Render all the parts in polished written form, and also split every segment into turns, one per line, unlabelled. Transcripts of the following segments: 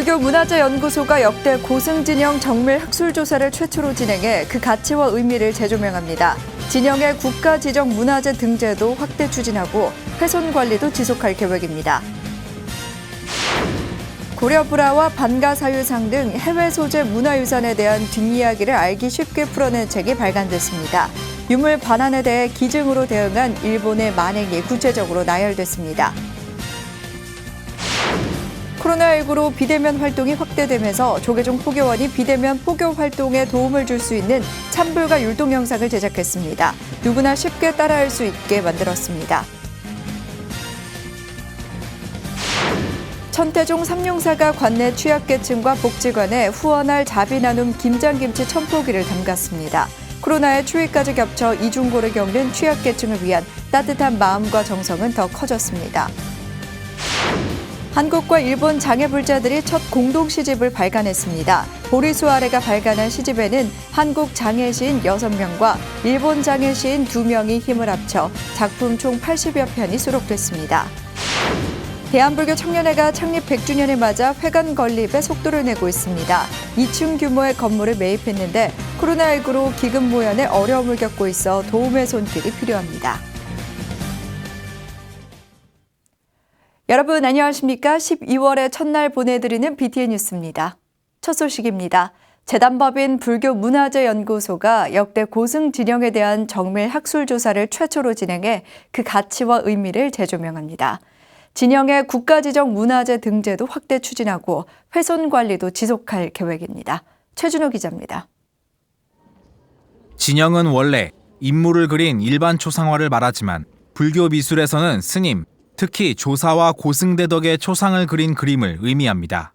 불교문화재연구소가 역대 고승진영 정밀 학술조사를 최초로 진행해 그 가치와 의미를 재조명합니다. 진영의 국가지정문화재 등재도 확대 추진하고 훼손 관리도 지속할 계획입니다. 고려 불화와 반가사유상 등 해외 소재 문화유산에 대한 뒷이야기를 알기 쉽게 풀어낸 책이 발간됐습니다. 유물 반환에 대해 기증으로 대응한 일본의 만행이 구체적으로 나열됐습니다. 코로나19로 비대면 활동이 확대되면서 조계종 포교원이 비대면 포교 활동에 도움을 줄 수 있는 찬불과 율동 영상을 제작했습니다. 누구나 쉽게 따라할 수 있게 만들었습니다. 천태종 삼룡사가 관내 취약계층과 복지관에 후원할 자비 나눔 김장김치 1000포기를 담갔습니다. 코로나의 추위까지 겹쳐 이중고를 겪는 취약계층을 위한 따뜻한 마음과 정성은 더 커졌습니다. 한국과 일본 장애불자들이 첫 공동 시집을 발간했습니다. 보리수 아래가 발간한 시집에는 한국 장애시인 6명과 일본 장애시인 2명이 힘을 합쳐 작품 총 80여 편이 수록됐습니다. 대한불교 청년회가 창립 100주년을 맞아 회관 건립에 속도를 내고 있습니다. 2층 규모의 건물을 매입했는데 코로나19로 기금 모연에 어려움을 겪고 있어 도움의 손길이 필요합니다. 여러분 안녕하십니까? 12월의 첫날 보내드리는 BTN 뉴스입니다. 첫 소식입니다. 재단법인 불교문화재연구소가 역대 고승 진영에 대한 정밀 학술조사를 최초로 진행해 그 가치와 의미를 재조명합니다. 진영의 국가지정 문화재 등재도 확대 추진하고 훼손 관리도 지속할 계획입니다. 최준호 기자입니다.
진영은 원래 인물을 그린 일반 초상화를 말하지만 불교 미술에서는 스님, 특히 조사와 고승대덕의 초상을 그린 그림을 의미합니다.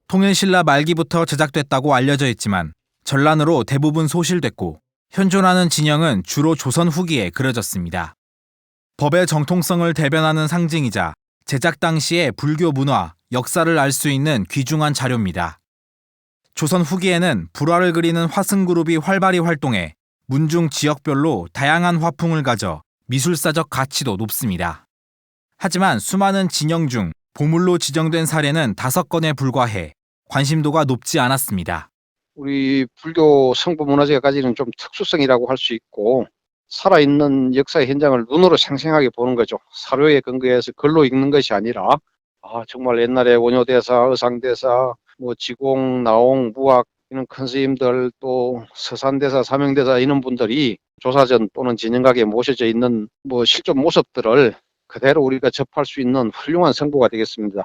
통일신라 말기부터 제작됐다고 알려져 있지만 전란으로 대부분 소실됐고 현존하는 진영은 주로 조선 후기에 그려졌습니다. 법의 정통성을 대변하는 상징이자 제작 당시의 불교 문화, 역사를 알 수 있는 귀중한 자료입니다. 조선 후기에는 불화를 그리는 화승그룹이 활발히 활동해 문중 지역별로 다양한 화풍을 가져 미술사적 가치도 높습니다. 하지만 수많은 진영 중 보물로 지정된 사례는 5건에 불과해 관심도가 높지 않았습니다.
우리 불교 성부문화재가 가지는 좀 특수성이라고 할 수 있고 살아있는 역사의 현장을 눈으로 생생하게 보는 거죠. 사료에 근거해서 글로 읽는 것이 아니라 정말 옛날에 원효대사, 의상대사, 지공, 나옹, 무학 이런 큰 스님들 또 서산대사, 사명대사 이런 분들이 조사전 또는 진영각에 모셔져 있는 실존 모습들을 그대로 우리가 접할 수 있는 훌륭한 성부가 되겠습니다.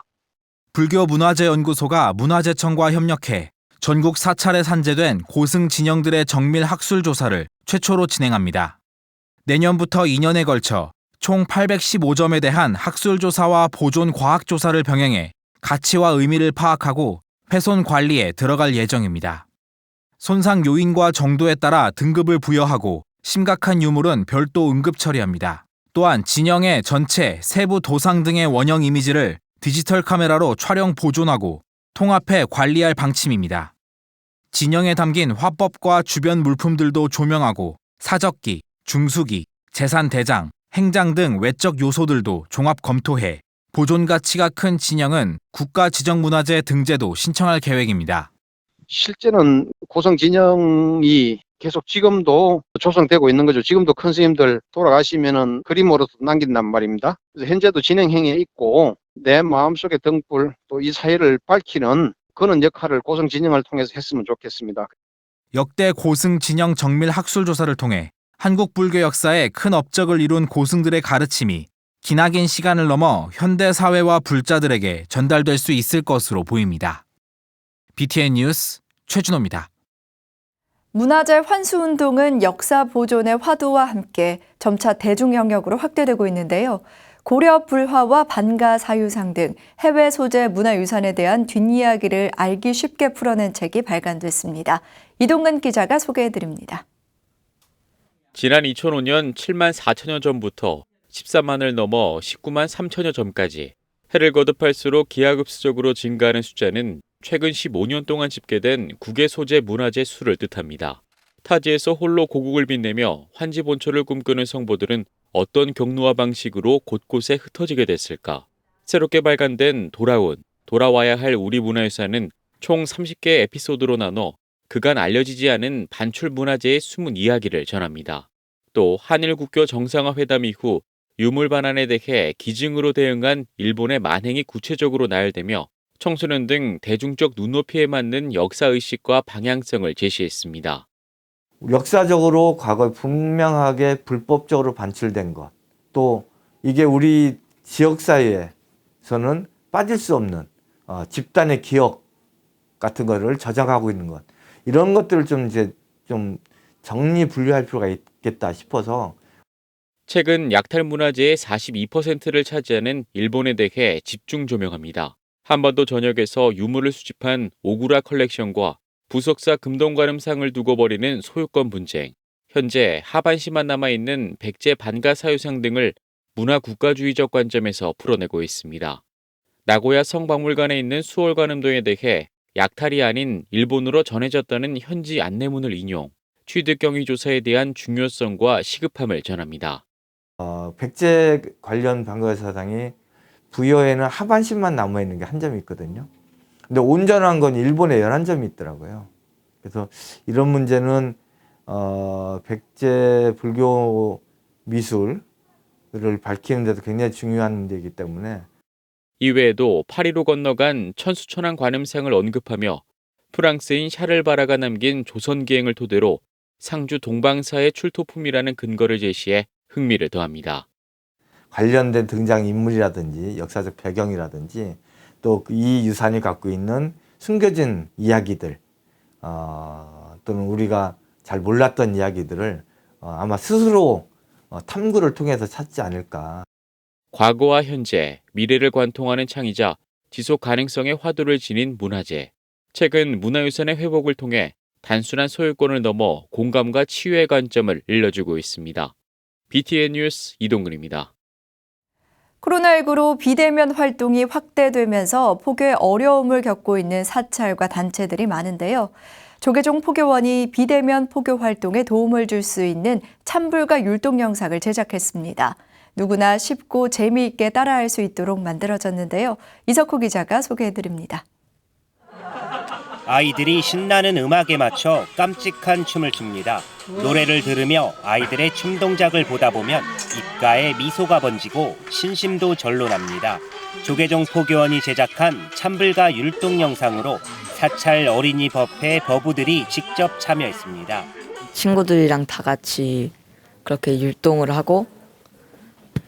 불교문화재연구소가 문화재청과 협력해 전국 사찰에 산재된 고승 진영들의 정밀 학술 조사를 최초로 진행합니다. 내년부터 2년에 걸쳐 총 815점에 대한 학술 조사와 보존 과학 조사를 병행해 가치와 의미를 파악하고 훼손 관리에 들어갈 예정입니다. 손상 요인과 정도에 따라 등급을 부여하고 심각한 유물은 별도 응급 처리합니다. 또한 진영의 전체, 세부 도상 등의 원형 이미지를 디지털 카메라로 촬영 보존하고 통합해 관리할 방침입니다. 진영에 담긴 화법과 주변 물품들도 조명하고 사적기, 중수기, 재산 대장, 행장 등 외적 요소들도 종합 검토해 보존 가치가 큰 진영은 국가지정문화재 등재도 신청할 계획입니다.
실제는 고성 진영이 계속 지금도 조성되고 있는 거죠. 지금도 큰 스님들 돌아가시면은 그림으로도 남긴단 말입니다. 그래서 현재도 진행형에 있고 내 마음속의 등불 또 이 사회를 밝히는 그런 역할을 고성 진영을 통해서 했으면 좋겠습니다.
역대 고승 진영 정밀 학술 조사를 통해 한국 불교 역사에 큰 업적을 이룬 고승들의 가르침이 기나긴 시간을 넘어 현대 사회와 불자들에게 전달될 수 있을 것으로 보입니다. BTN 뉴스 최준호입니다.
문화재 환수운동은 역사 보존의 화두와 함께 점차 대중 영역으로 확대되고 있는데요. 고려 불화와 반가사유상 등 해외 소재 문화유산에 대한 뒷이야기를 알기 쉽게 풀어낸 책이 발간됐습니다. 이동근 기자가 소개해드립니다.
지난 2005년 7만 4천여 점부터 14만을 넘어 19만 3천여 점까지 해를 거듭할수록 기하급수적으로 증가하는 숫자는 최근 15년 동안 집계된 국외 소재 문화재 수를 뜻합니다. 타지에서 홀로 고국을 빛내며 환지 본초를 꿈꾸는 성보들은 어떤 경로와 방식으로 곳곳에 흩어지게 됐을까? 새롭게 발간된 돌아온 돌아와야 할 우리 문화유산은 총 30개 에피소드로 나눠 그간 알려지지 않은 반출 문화재의 숨은 이야기를 전합니다. 또 한일 국교 정상화 회담 이후 유물 반환에 대해 기증으로 대응한 일본의 만행이 구체적으로 나열되며 청소년 등 대중적 눈높이에 맞는 역사의식과 방향성을 제시했습니다.
역사적으로 과거에 분명하게 불법적으로 반출된 것, 또 이게 우리 지역사회에서는 빠질 수 없는 집단의 기억 같은 거를 저장하고 있는 것, 이런 것들을 좀 정리 분류할 필요가 있겠다 싶어서
최근 약탈 문화재의 42%를 차지하는 일본에 대해 집중 조명합니다. 한반도 전역에서 유물을 수집한 오구라 컬렉션과 부석사 금동가름상을 두고 벌이는 소유권 분쟁, 현재 하반시만 남아있는 백제 반가 사유상 등을 문화국가주의적 관점에서 풀어내고 있습니다. 나고야 성박물관에 있는 수월관음도에 대해 약탈이 아닌 일본으로 전해졌다는 현지 안내문을 인용, 취득경위 조사에 대한 중요성과 시급함을 전합니다.
백제 관련 반가사상이 부여에는 하반신만 남아있는 게 한 점이 있거든요. 근데 온전한 건 일본에 11점이 있더라고요. 그래서 이런 문제는 백제 불교 미술을 밝히는 데도 굉장히 중요한 문제이기 때문에
이외에도 파리로 건너간 천수천왕 관음상을 언급하며 프랑스인 샤를바라가 남긴 조선기행을 토대로 상주 동방사의 출토품이라는 근거를 제시해 흥미를 더합니다.
관련된 등장인물이라든지 역사적 배경이라든지 또 이 유산이 갖고 있는 숨겨진 이야기들 또는 우리가 잘 몰랐던 이야기들을 아마 스스로 탐구를 통해서 찾지 않을까.
과거와 현재, 미래를 관통하는 창의자, 지속 가능성의 화두를 지닌 문화재. 최근 문화유산의 회복을 통해 단순한 소유권을 넘어 공감과 치유의 관점을 일러주고 있습니다. BTN 뉴스 이동근입니다.
코로나19로 비대면 활동이 확대되면서 포교에 어려움을 겪고 있는 사찰과 단체들이 많은데요. 조계종 포교원이 비대면 포교 활동에 도움을 줄 수 있는 찬불과 율동 영상을 제작했습니다. 누구나 쉽고 재미있게 따라할 수 있도록 만들어졌는데요. 이석호 기자가 소개해드립니다.
아이들이 신나는 음악에 맞춰 깜찍한 춤을 춥니다. 노래를 들으며 아이들의 춤 동작을 보다 보면 입가에 미소가 번지고 신심도 절로 납니다. 조계종 포교원이 제작한 찬불과 율동 영상으로 사찰 어린이 법회 법우들이 직접 참여했습니다.
친구들이랑 다 같이 그렇게 율동을 하고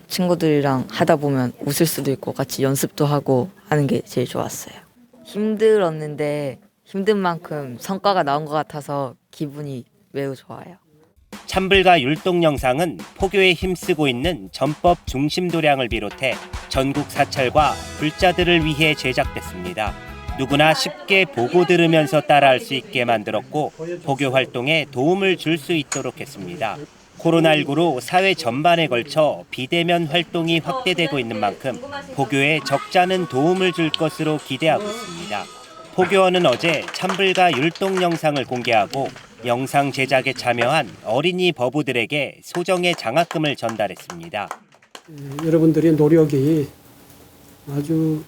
친구들이랑 하다 보면 웃을 수도 있고 같이 연습도 하고 하는 게 제일 좋았어요. 힘들었는데 힘든 만큼 성과가 나온 것 같아서 기분이 매우 좋아요.
찬불과 율동 영상은 포교에 힘쓰고 있는 전법 중심도량을 비롯해 전국 사찰과 불자들을 위해 제작됐습니다. 누구나 쉽게 보고 들으면서 따라할 수 있게 만들었고 포교 활동에 도움을 줄 수 있도록 했습니다. 코로나19로 사회 전반에 걸쳐 비대면 활동이 확대되고 있는 만큼 포교에 적잖은 도움을 줄 것으로 기대하고 있습니다. 포교원은 어제 찬불과 율동 영상을 공개하고 영상 제작에 참여한 어린이 법우들에게 소정의 장학금을 전달했습니다.
여러분들의 노력이 아주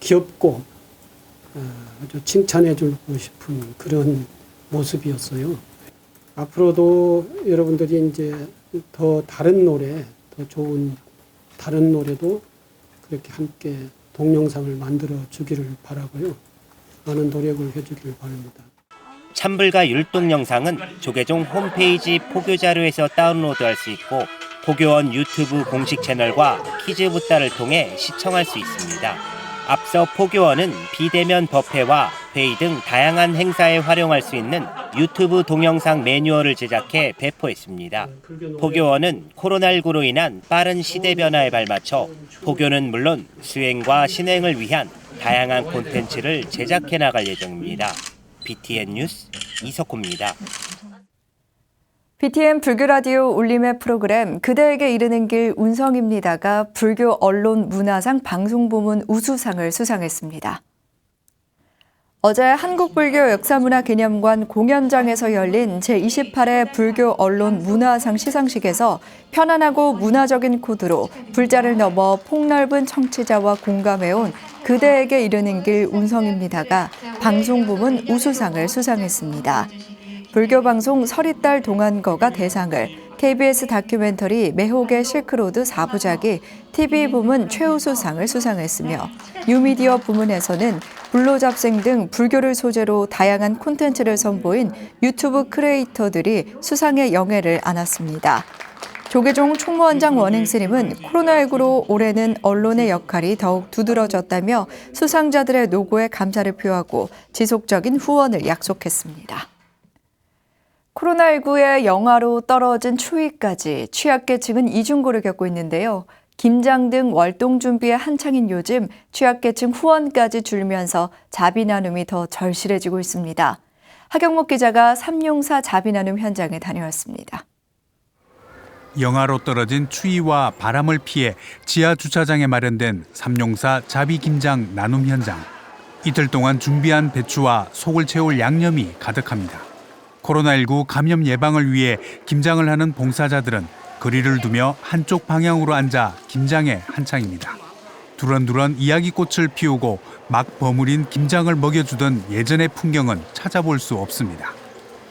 귀엽고 아주 칭찬해주고 싶은 그런 모습이었어요. 앞으로도 여러분들이 이제 더 다른 노래, 더 좋은 다른 노래도 그렇게 함께 동영상을 만들어 주기를 바라고요. 많은 노력을 해주기를 바랍니다.
찬불과 율동 영상은 조계종 홈페이지 포교자료에서 다운로드할 수 있고 포교원 유튜브 공식 채널과 키즈붓다를 통해 시청할 수 있습니다. 앞서 포교원은 비대면 법회와 회의 등 다양한 행사에 활용할 수 있는 유튜브 동영상 매뉴얼을 제작해 배포했습니다. 포교원은 코로나19로 인한 빠른 시대 변화에 발맞춰 포교는 물론 수행과 신행을 위한 다양한 콘텐츠를 제작해 나갈 예정입니다. BTN 뉴스 이석호입니다.
BTN 불교라디오 울림의 프로그램 그대에게 이르는 길 운성입니다가 불교 언론 문화상 방송부문 우수상을 수상했습니다. 어제 한국불교 역사문화기념관 공연장에서 열린 제28회 불교 언론 문화상 시상식에서 편안하고 문화적인 코드로 불자를 넘어 폭넓은 청취자와 공감해온 그대에게 이르는 길 운성입니다가 방송부문 우수상을 수상했습니다. 불교방송 서리달 동안거가 대상을, KBS 다큐멘터리 매혹의 실크로드 4부작이 TV 부문 최우수상을 수상했으며 뉴미디어 부문에서는 불로잡생 등 불교를 소재로 다양한 콘텐츠를 선보인 유튜브 크리에이터들이 수상의 영예를 안았습니다. 조계종 총무원장 원행스님은 코로나19로 올해는 언론의 역할이 더욱 두드러졌다며 수상자들의 노고에 감사를 표하고 지속적인 후원을 약속했습니다. 코로나19의 영하로 떨어진 추위까지 취약계층은 이중고를 겪고 있는데요. 김장 등 월동 준비에 한창인 요즘 취약계층 후원까지 줄면서 자비 나눔이 더 절실해지고 있습니다. 하경목 기자가 삼용사 자비 나눔 현장에 다녀왔습니다.
영하로 떨어진 추위와 바람을 피해 지하 주차장에 마련된 삼용사 자비 김장 나눔 현장. 이틀 동안 준비한 배추와 속을 채울 양념이 가득합니다. 코로나19 감염 예방을 위해 김장을 하는 봉사자들은 거리를 두며 한쪽 방향으로 앉아 김장에 한창입니다. 두런두런 이야기꽃을 피우고 막 버무린 김장을 먹여주던 예전의 풍경은 찾아볼 수 없습니다.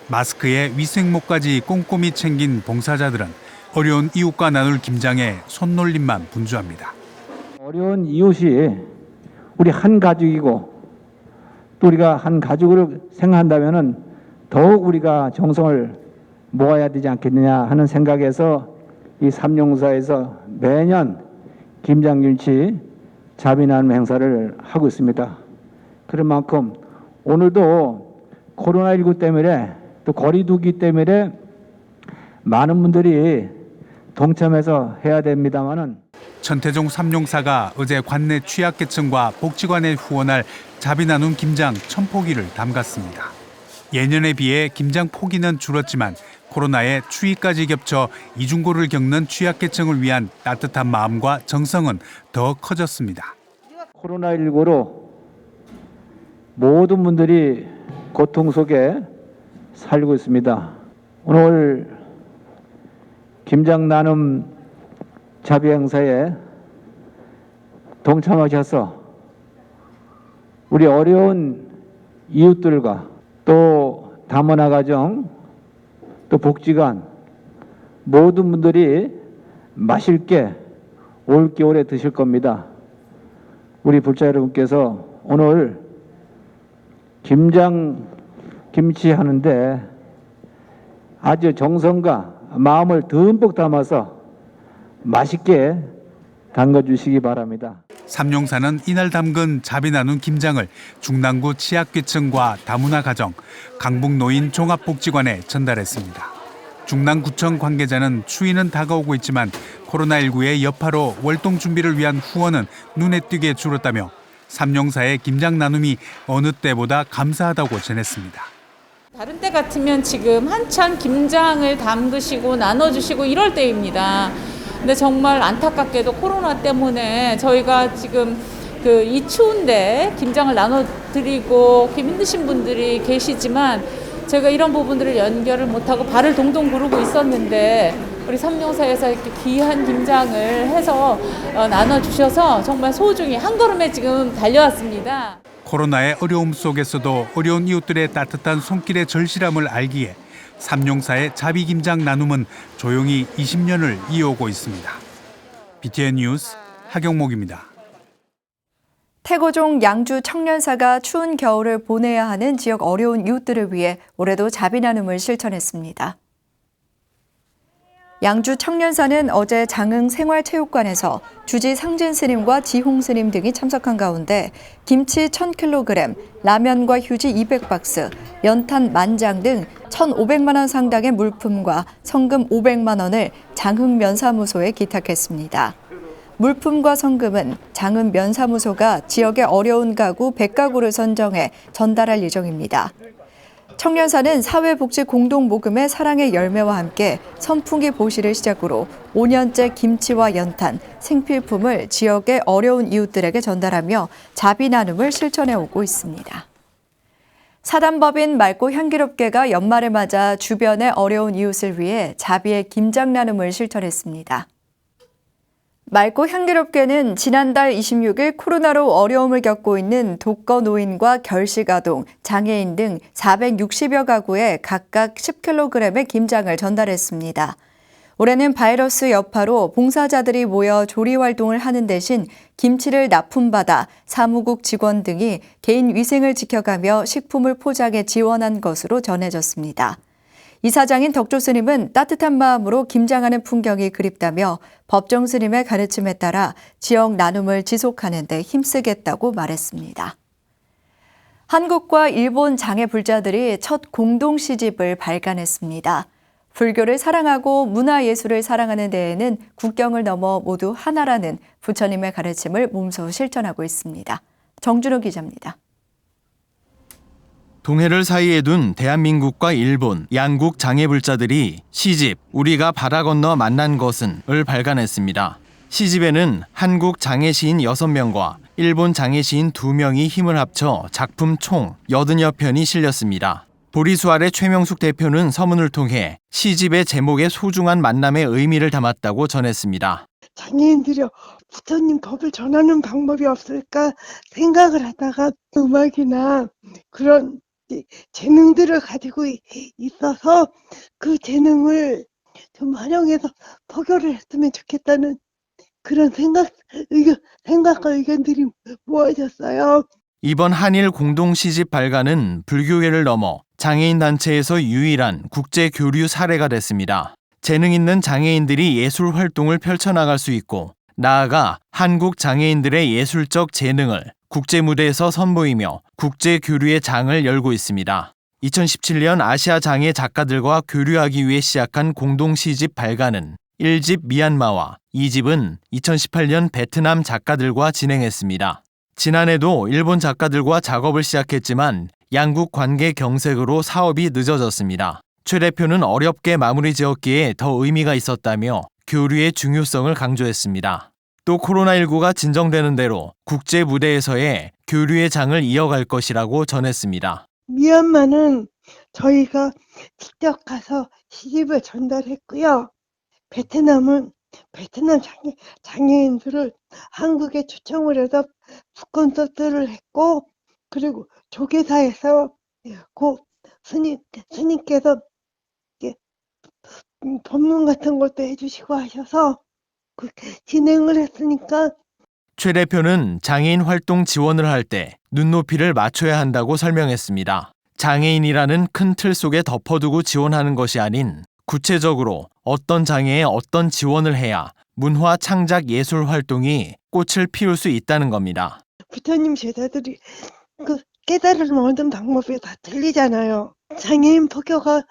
마스크에 위생모까지 꼼꼼히 챙긴 봉사자들은 어려운 이웃과 나눌 김장에 손놀림만 분주합니다.
어려운 이웃이 우리 한 가족이고 또 우리가 한 가족을 생각한다면은 더욱 우리가 정성을 모아야 되지 않겠느냐 하는 생각에서 이 삼용사에서 매년 김장김치 자비 나눔 행사를 하고 있습니다. 그런 만큼 오늘도 코로나19 때문에 또 거리 두기 때문에 많은 분들이 동참해서 해야 됩니다만은
천태종 삼용사가 어제 관내 취약계층과 복지관에 후원할 자비 나눔 김장 1000포기를 담갔습니다. 예년에 비해 김장 포기는 줄었지만 코로나에 추위까지 겹쳐 이중고를 겪는 취약계층을 위한 따뜻한 마음과 정성은 더 커졌습니다.
코로나19로 모든 분들이 고통 속에 살고 있습니다. 오늘 김장 나눔 자비 행사에 동참하셔서 우리 어려운 이웃들과 또 다문화 가정, 또 복지관 모든 분들이 맛있게 올겨울에 드실 겁니다. 우리 불자 여러분께서 오늘 김장 김치 하는데 아주 정성과 마음을 듬뿍 담아서 맛있게 담가주시기 바랍니다.
삼용사는 이날 담근 자비 나눔 김장을 중랑구 취약계층과 다문화 가정, 강북노인 종합복지관에 전달했습니다. 중랑구청 관계자는 추위는 다가오고 있지만 코로나19의 여파로 월동 준비를 위한 후원은 눈에 띄게 줄었다며 삼용사의 김장 나눔이 어느 때보다 감사하다고 전했습니다.
다른 때 같으면 지금 한창 김장을 담그시고 나눠주시고 이럴 때입니다. 근데 정말 안타깝게도 코로나 때문에 저희가 지금 이 추운데 김장을 나눠드리고 힘드신 분들이 계시지만 제가 이런 부분들을 연결을 못하고 발을 동동 구르고 있었는데 우리 삼용사에서 이렇게 귀한 김장을 해서 나눠주셔서 정말 소중히 한 걸음에 지금 달려왔습니다.
코로나의 어려움 속에서도 어려운 이웃들의 따뜻한 손길의 절실함을 알기에 삼용사의 자비 김장 나눔은 조용히 20년을 이어오고 있습니다. BTN 뉴스 하경목입니다.
태고종 양주 청년사가 추운 겨울을 보내야 하는 지역 어려운 이웃들을 위해 올해도 자비 나눔을 실천했습니다. 양주 청년사는 어제 장흥 생활체육관에서 주지 상진 스님과 지홍 스님 등이 참석한 가운데 김치 1000kg, 라면과 휴지 200박스, 연탄 10,000장 등 1,500만 원 상당의 물품과 성금 500만 원을 장흥 면사무소에 기탁했습니다. 물품과 성금은 장흥 면사무소가 지역의 어려운 가구 100가구를 선정해 전달할 예정입니다. 청년사는 사회복지 공동모금의 사랑의 열매와 함께 선풍기 보시를 시작으로 5년째 김치와 연탄, 생필품을 지역의 어려운 이웃들에게 전달하며 자비 나눔을 실천해 오고 있습니다. 사단법인 맑고 향기롭게가 연말을 맞아 주변의 어려운 이웃을 위해 자비의 김장 나눔을 실천했습니다. 맑고 향기롭게는 지난달 26일 코로나로 어려움을 겪고 있는 독거 노인과 결식아동, 장애인 등 460여 가구에 각각 10kg의 김장을 전달했습니다. 올해는 바이러스 여파로 봉사자들이 모여 조리 활동을 하는 대신 김치를 납품받아 사무국 직원 등이 개인 위생을 지켜가며 식품을 포장해 지원한 것으로 전해졌습니다. 이사장인 덕조 스님은 따뜻한 마음으로 김장하는 풍경이 그립다며 법정 스님의 가르침에 따라 지역 나눔을 지속하는 데 힘쓰겠다고 말했습니다. 한국과 일본 장애 불자들이 첫 공동 시집을 발간했습니다. 불교를 사랑하고 문화예술을 사랑하는 데에는 국경을 넘어 모두 하나라는 부처님의 가르침을 몸소 실천하고 있습니다. 정준호 기자입니다.
동해를 사이에 둔 대한민국과 일본 양국 장애불자들이 시집 우리가 바다 건너 만난 것은을 발간했습니다. 시집에는 한국 장애시인 6명과 일본 장애시인 2명이 힘을 합쳐 작품 총 80여 편이 실렸습니다. 보리수아레 최명숙 대표는 서문을 통해 시집의 제목에 소중한 만남의 의미를 담았다고 전했습니다.
장애인들이 부처님 법을 전하는 방법이 없을까 생각을 하다가 음악이나 그런 재능들을 가지고 있어서 그 재능을 좀 활용해서 포교를 했으면 좋겠다는 그런 생각과 의견들이 모아졌어요.
이번 한일 공동 시집 발간은 불교계를 넘어 장애인 단체에서 유일한 국제 교류 사례가 됐습니다. 재능 있는 장애인들이 예술 활동을 펼쳐나갈 수 있고 나아가 한국 장애인들의 예술적 재능을 국제 무대에서 선보이며 국제 교류의 장을 열고 있습니다. 2017년 아시아 장애 작가들과 교류하기 위해 시작한 공동 시집 발간은 1집 미얀마와 2집은 2018년 베트남 작가들과 진행했습니다. 지난해도 일본 작가들과 작업을 시작했지만 양국 관계 경색으로 사업이 늦어졌습니다. 최 대표는 어렵게 마무리 지었기에 더 의미가 있었다며 교류의 중요성을 강조했습니다. 또 코로나19가 진정되는 대로 국제 무대에서의 교류의 장을 이어갈 것이라고 전했습니다.
미얀마는 저희가 직접 가서 시집을 전달했고요. 베트남은 베트남 장애인들을 한국에 초청을 해서 북콘서트를 했고, 그리고 조계사에서 고 스님께서 법문 같은 것도 해주시고 하셔서 진행을 했으니까.
최 대표는 장애인 활동 지원을 할 때 눈높이를 맞춰야 한다고 설명했습니다. 장애인이라는 큰 틀 속에 덮어두고 지원하는 것이 아닌 구체적으로 어떤 장애에 어떤 지원을 해야 문화 창작 예술 활동이 꽃을 피울 수 있다는 겁니다.
부처님 제자들이 깨달을 얻은 방법이 다 틀리잖아요. 장애인 포교가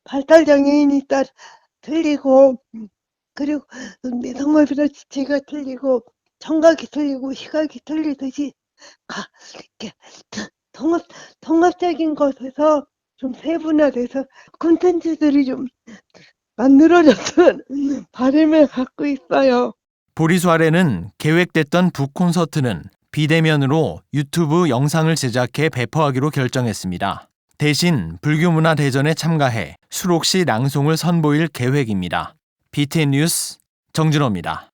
발달 장애인이 따라 틀리고, 그리고 내성마비나 지체가 틀리고, 청각이 틀리고, 시각이 틀리듯이 이렇게 통합적인 것에서 좀 세분화돼서 콘텐츠들이 좀 만들어졌던 바람을 갖고 있어요.
보리수아레는 계획됐던 북콘서트는 비대면으로 유튜브 영상을 제작해 배포하기로 결정했습니다. 대신 불교문화대전에 참가해 수록시 낭송을 선보일 계획입니다. BTN 뉴스 정준호입니다.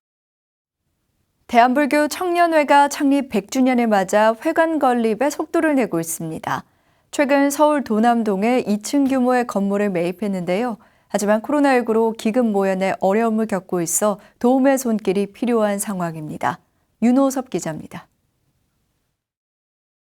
대한불교 청년회가 창립 100주년을 맞아 회관 건립에 속도를 내고 있습니다. 최근 서울 도남동에 2층 규모의 건물을 매입했는데요. 하지만 코로나19로 기금 모연에 어려움을 겪고 있어 도움의 손길이 필요한 상황입니다. 윤호섭 기자입니다.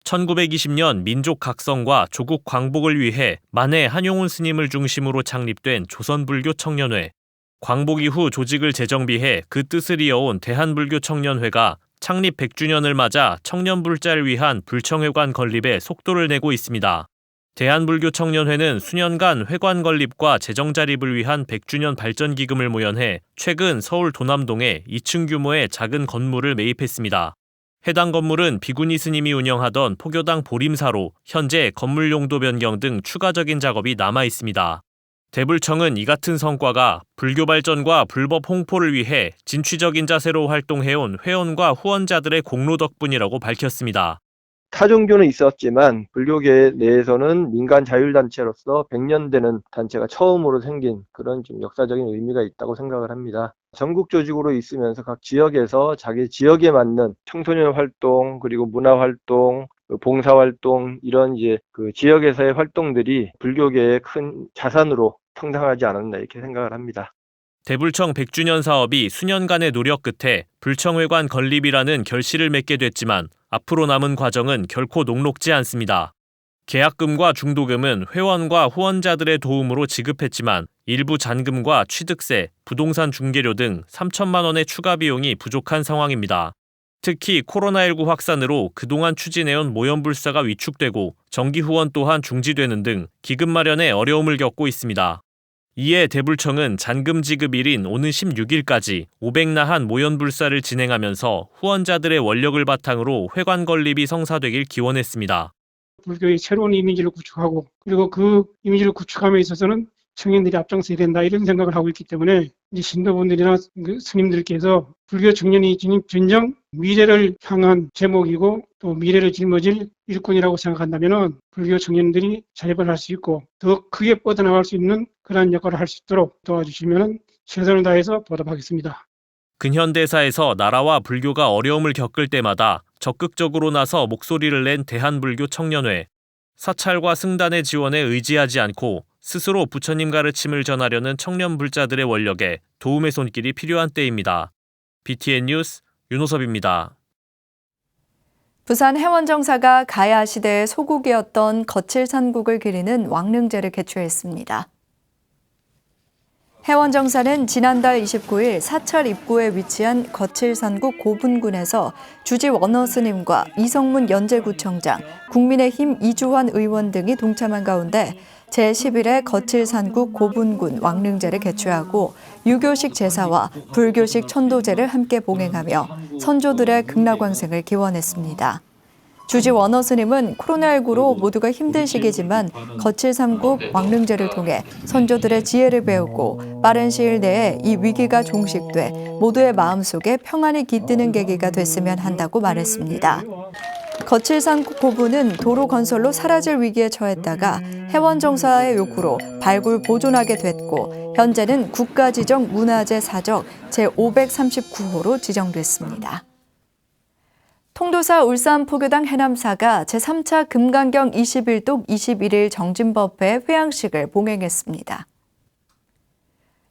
1920년 민족 각성과 조국 광복을 위해 만해 한용운 스님을 중심으로 창립된 조선불교 청년회. 광복 이후 조직을 재정비해 그 뜻을 이어온 대한불교 청년회가 창립 100주년을 맞아 청년불자를 위한 불청회관 건립에 속도를 내고 있습니다. 대한불교 청년회는 수년간 회관 건립과 재정 자립을 위한 100주년 발전기금을 모연해 최근 서울 도남동에 2층 규모의 작은 건물을 매입했습니다. 해당 건물은 비구니 스님이 운영하던 포교당 보림사로 현재 건물 용도 변경 등 추가적인 작업이 남아 있습니다. 대불청은 이 같은 성과가 불교 발전과 불법 홍포를 위해 진취적인 자세로 활동해온 회원과 후원자들의 공로 덕분이라고 밝혔습니다.
타종교는 있었지만 불교계 내에서는 민간 자율단체로서 100년 되는 단체가 처음으로 생긴 그런 좀 역사적인 의미가 있다고 생각을 합니다. 전국 조직으로 있으면서 각 지역에서 자기 지역에 맞는 청소년 활동, 그리고 문화 활동, 봉사 활동, 이런 이제 그 지역에서의 활동들이 불교계의 큰 자산으로 성장하지 않았나 이렇게 생각을 합니다.
대불청 100주년 사업이 수년간의 노력 끝에 불청회관 건립이라는 결실을 맺게 됐지만 앞으로 남은 과정은 결코 녹록지 않습니다. 계약금과 중도금은 회원과 후원자들의 도움으로 지급했지만 일부 잔금과 취득세, 부동산 중개료 등 3천만 원의 추가 비용이 부족한 상황입니다. 특히 코로나19 확산으로 그동안 추진해온 모연불사가 위축되고 정기 후원 또한 중지되는 등 기금 마련에 어려움을 겪고 있습니다. 이에 대불청은 잔금 지급일인 오는 16일까지 500나한 모연불사를 진행하면서 후원자들의 원력을 바탕으로 회관 건립이 성사되길 기원했습니다.
불교의 새로운 이미지를 구축하고 그리고 그 이미지를 구축함에 있어서는 청년들이 앞장서야 된다 이런 생각을 하고 있기 때문에 이제 신도분들이나 스님들께서 불교 청년이 진정 미래를 향한 제목이고 또 미래를 짊어질 일꾼이라고 생각한다면은 불교 청년들이 자립을 할 수 있고 더 크게 뻗어나갈 수 있는 그러한 역할을 할 수 있도록 도와주시면은 최선을 다해서 보답하겠습니다.
근현대사에서 나라와 불교가 어려움을 겪을 때마다 적극적으로 나서 목소리를 낸 대한불교 청년회. 사찰과 승단의 지원에 의지하지 않고 스스로 부처님 가르침을 전하려는 청년 불자들의 원력에 도움의 손길이 필요한 때입니다. BTN 뉴스 윤호섭입니다.
부산 해원정사가 가야 시대의 소국이었던 거칠산국을 기리는 왕릉제를 개최했습니다. 해원정사는 지난달 29일 사찰 입구에 위치한 거칠산국 고분군에서 주지 원어 스님과 이성문 연제구청장, 국민의힘 이주환 의원 등이 동참한 가운데 제11회 거칠산국 고분군 왕릉제를 개최하고 유교식 제사와 불교식 천도제를 함께 봉행하며 선조들의 극락왕생을 기원했습니다. 주지 원어 스님은 코로나19로 모두가 힘든 시기지만 거칠산국 왕릉제를 통해 선조들의 지혜를 배우고 빠른 시일 내에 이 위기가 종식돼 모두의 마음속에 평안이 깃드는 계기가 됐으면 한다고 말했습니다. 거칠산국 고분은 도로 건설로 사라질 위기에 처했다가 해원정사의 요구로 발굴 보존하게 됐고 현재는 국가지정 문화재 사적 제539호로 지정됐습니다. 통도사 울산포교당 해남사가 제3차 금강경 21독 21일 정진법회 회양식을 봉행했습니다.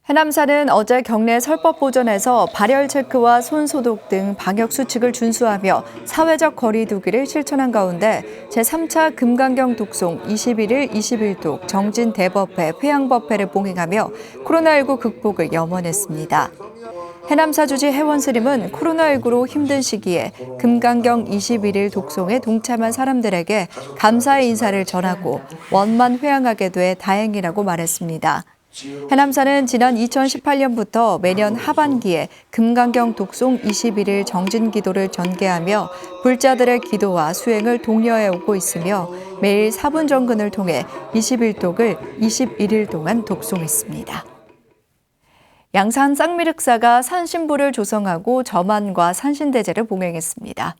해남사는 어제 경내 설법보전에서 발열 체크와 손 소독 등 방역 수칙을 준수하며 사회적 거리 두기를 실천한 가운데 제3차 금강경 독송 21일 21독 정진 대법회 회양법회를 봉행하며 코로나19 극복을 염원했습니다. 해남사 주지 해원스님은 코로나19로 힘든 시기에 금강경 21일 독송에 동참한 사람들에게 감사의 인사를 전하고 원만 회양하게 돼 다행이라고 말했습니다. 해남사는 지난 2018년부터 매년 하반기에 금강경 독송 21일 정진 기도를 전개하며 불자들의 기도와 수행을 독려해 오고 있으며 매일 4분 정근을 통해 21독을 21일 동안 독송했습니다. 양산 쌍미륵사가 산신부를 조성하고 점안과 산신대제를 봉행했습니다.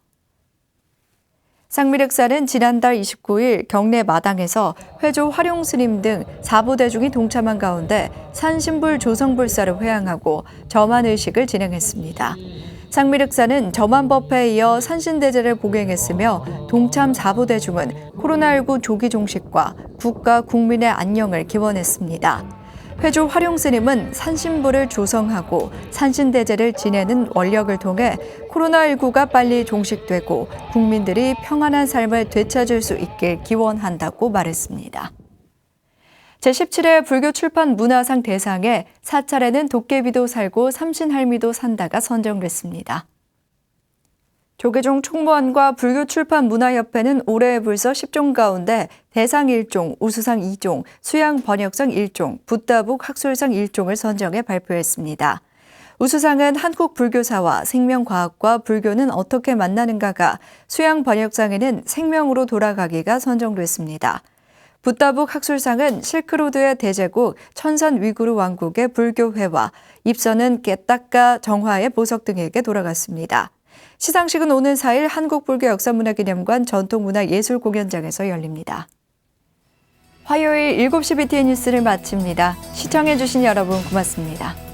쌍미륵사는 지난달 29일 경내 마당에서 회조 활용스님 등 4부대중이 동참한 가운데 산신불 조성불사를 회양하고 점안의식을 진행했습니다. 쌍미륵사는 점안법회에 이어 산신대제를 봉행했으며 동참 4부대중은 코로나19 조기 종식과 국가 국민의 안녕을 기원했습니다. 회조 활용스님은 산신부를 조성하고 산신대제를 지내는 원력을 통해 코로나19가 빨리 종식되고 국민들이 평안한 삶을 되찾을 수 있길 기원한다고 말했습니다. 제17회 불교 출판 문화상 대상에 사찰에는 도깨비도 살고 삼신할미도 산다가 선정됐습니다. 조계종 총무원과 불교출판문화협회는 올해의 불서 10종 가운데 대상 1종, 우수상 2종, 수양 번역상 1종, 붓다북 학술상 1종을 선정해 발표했습니다. 우수상은 한국 불교사와 생명과학과 불교는 어떻게 만나는가가, 수양 번역상에는 생명으로 돌아가기가 선정됐습니다. 붓다북 학술상은 실크로드의 대제국 천산 위구르 왕국의 불교회와 입선은 깨딱가 정화의 보석 등에게 돌아갔습니다. 시상식은 오는 4일 한국불교역사문화기념관 전통문화예술공연장에서 열립니다. 화요일 7시 BTN 뉴스를 마칩니다. 시청해주신 여러분 고맙습니다.